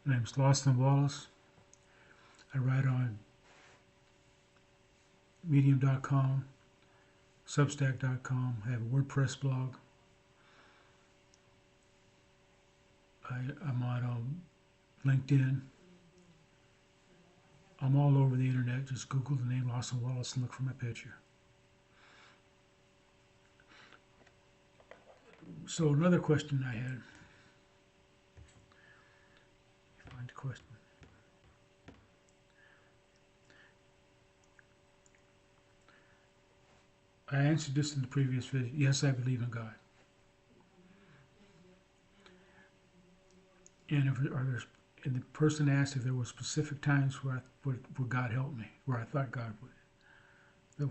My name's Lawson Wallace. I write on medium.com, substack.com. I have a WordPress blog. I'm on LinkedIn. I'm all over the internet. Just Google the name Lawson Wallace and look for my picture. So another question I had. Find the question. I answered this in the previous video. Yes, I believe in God. And and the person asked if there were specific times where God helped me, where I thought God would.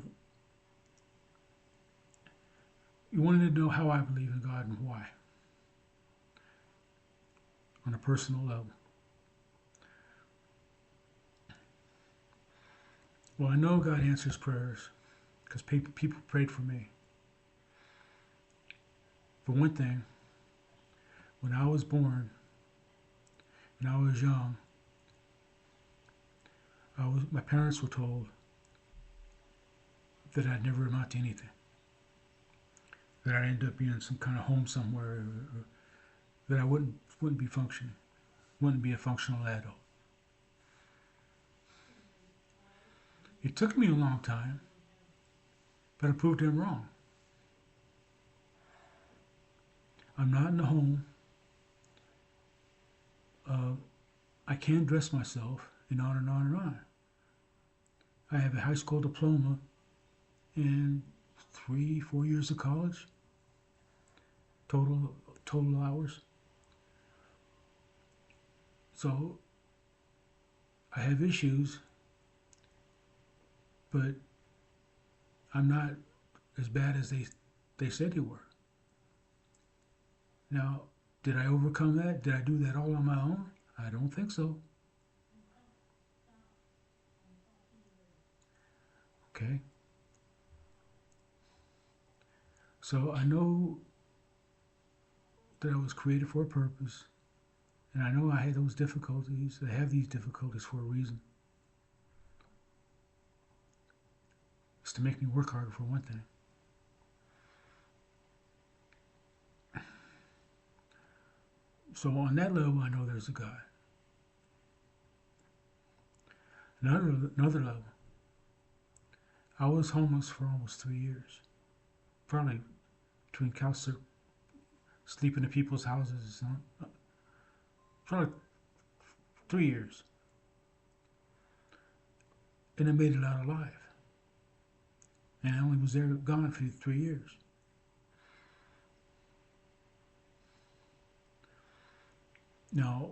You wanted to know how I believe in God and why, on a personal level. Well, I know God answers prayers because people prayed for me. For one thing, when I was born, when I was young, my parents were told that I'd never amount to anything, that I'd end up being in some kind of home somewhere, or that I wouldn't be functioning, wouldn't be a functional adult. It took me a long time, but I proved them wrong. I'm not in a home. I can dress myself, and on and on and on. I have a high school diploma and 3-4 years of college, total hours. So I have issues, but I'm not as bad as they said they were. Now, did I overcome that? Did I do that all on my own? I don't think so. Okay. So I know that I was created for a purpose, and I know I had those difficulties. I have these difficulties for a reason. It's to make me work harder, for one thing. So on that level, I know there's a God. Another level, I was homeless for almost 3 years. Probably between sleeping in people's houses, probably 3 years. And I made it out alive. And I only was there gone for 3 years. Now,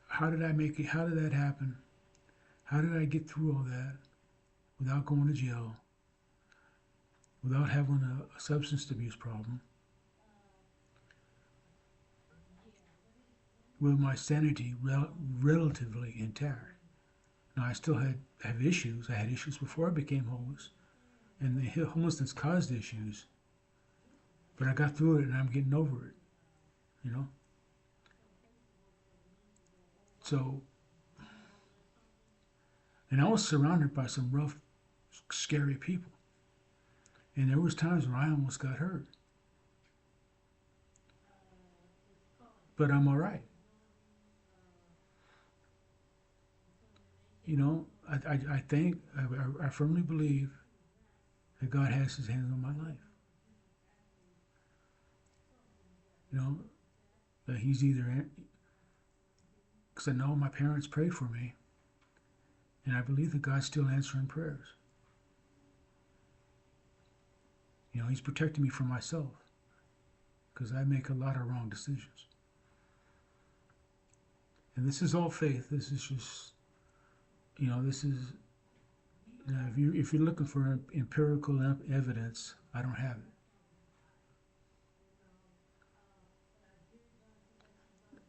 how did I make it? How did that happen? How did I get through all that without going to jail, without having a substance abuse problem, with my sanity relatively intact? Now, I still have issues. I had issues before I became homeless, and the homelessness caused issues. But I got through it, and I'm getting over it. You know. So, and I was surrounded by some rough, scary people, and there was times where I almost got hurt. But I'm all right. You know, I think, I firmly believe that God has his hands on my life. You know, that he's either, because I know my parents prayed for me, and I believe that God's still answering prayers. You know, he's protecting me from myself, because I make a lot of wrong decisions. And this is all faith. This is just, this is, if you're looking for empirical evidence, I don't have it.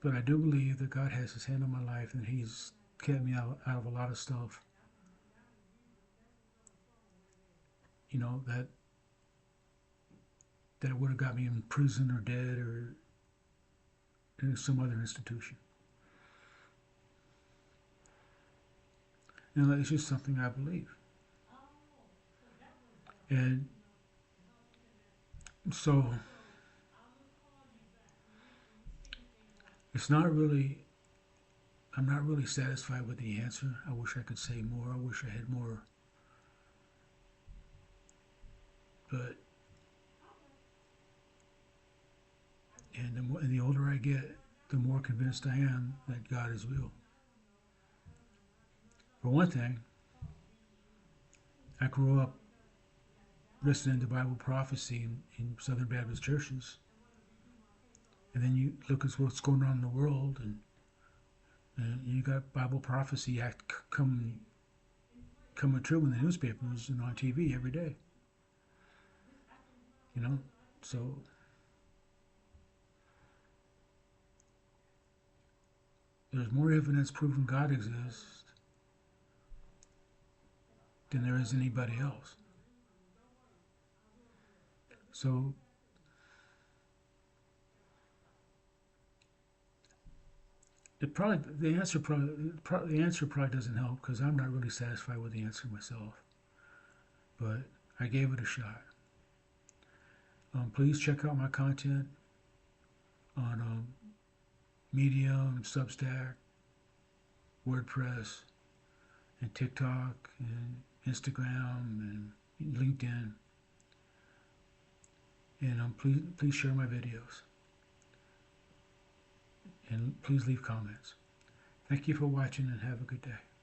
But I do believe that God has his hand on my life, and he's kept me out of a lot of stuff. You know, that would have got me in prison or dead or in some other institution. You know, it's just something I believe. And so it's not really, I'm not really satisfied with the answer. I wish I could say more. I wish I had more. But, and the older I get, the more convinced I am that God is real. For one thing, I grew up listening to Bible prophecy in Southern Baptist churches. And then you look at what's going on in the world, and you got Bible prophecy coming true in the newspapers and on TV every day. You know, so there's more evidence proving God exists than there is anybody else. So the answer probably doesn't help because I'm not really satisfied with the answer myself. But I gave it a shot. Please check out my content on Medium, Substack, WordPress, and TikTok, and Instagram, and LinkedIn. And please share my videos. And please leave comments. Thank you for watching and have a good day.